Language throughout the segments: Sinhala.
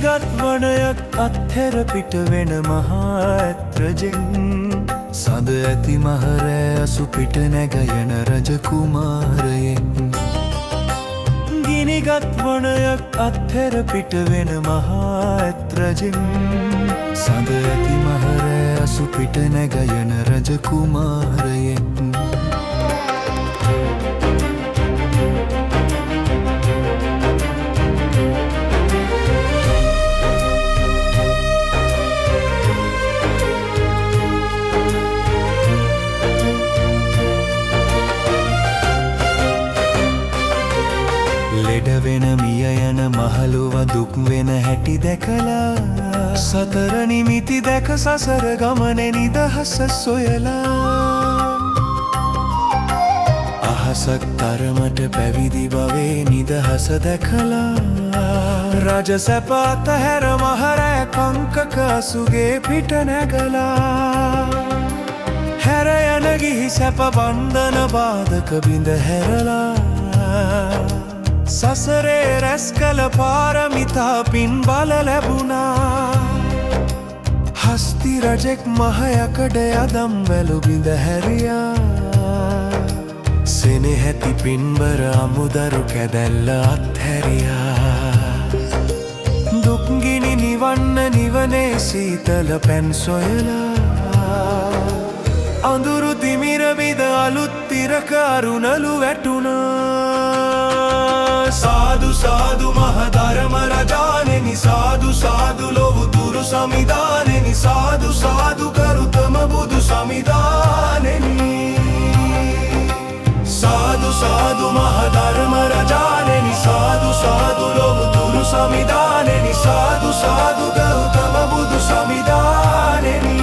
ගිනිගත් වනයක් අත්හැර පිට වෙන මහා ඇත්රජෙන් සඳ ඇති මහරෑ අසු පිට නැගයන රජ කුමාරයෙන් ගිනිගත් වනයක් අත්හැර පිට වෙන මහා ඇත්රජෙන් සඳ ඇති මහරෑ අසු පිට නැගයන රජ කුමාරයෙන් ලෙඩ වෙන මිය යන මහලුව දුක් වෙන හැටි දැකලා සතර නිමිති දැක සසර ගමනේ නිදහස සොයලා අහසක් තරමට පැවිදි භවේ නිදහස දැකලා රජ සැප අතහැර මහරෑ කංකක අසුගේ පිට නැගලා හැර යන ගිහි සැප බන්ධන බාධක බිඳ හැරලා සසරේ රැස් කළ පාරමිතා පින් බල ලැබුණා හස්ති රජෙක් මහ යකඩ යදම් වැලු බිඳ හැරියා සෙනෙහැති පින්බර අමුදරු කැදැල්ල අත්හැරියා දුක්ගිනි නිවන්න නිවනේ සීතල පැන් සොයලා අඳුරු තිමිර බිඳ අලුත් තිරක අරුණලු වැටුණා සාදු සාදු මහධර්ම රජාණෙනි සාදු සාදු ලොවුතුරු සමිදානෙනි සාදු සාදු කරුතම බුදු සමිදානෙනි සාදු සාදු මහධර්ම රජාණෙනි සාදු සාදු ලොවුතුරු සමිදානෙනි සාදු සාදු කරුතම බුදු සමිදානෙනි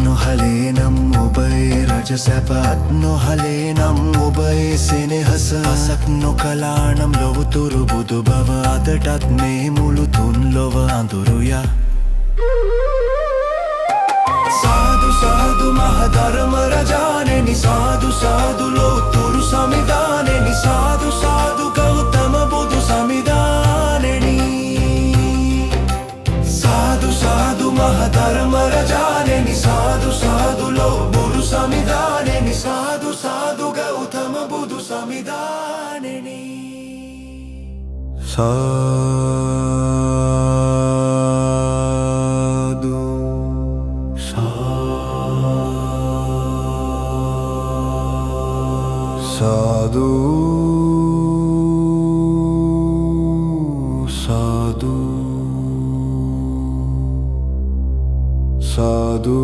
නොහලේ නම් ඔබේ රජ සැපත් නොහලේ නම් ඔබේ සෙනෙහස අසක් නොකලා නම් ලොවුතුරු බුදු බව අදටත් මේ මුළු තුන් ලොව අඳුරුයා සාදු සාදු මහධර්ම රජාණෙනි සාදු සාදු ලොවුතුරු සමිදානෙනි සාදු සාදු ගෞතම බුදු සමිදානෙනි සාදු සාදු මහධර්ම රජාණෙනි සාදු සාදු ලොවුතුරු සමිදානෙනි සාදු සාදු ගෞතම බුදු සමිදානෙනි සාදු සාදු සාදු සාදු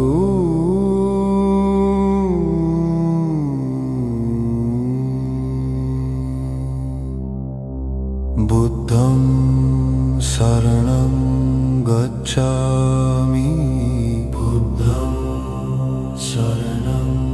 බුද්ධං සරණං ගච්ඡාමි බුද්ධං සරණං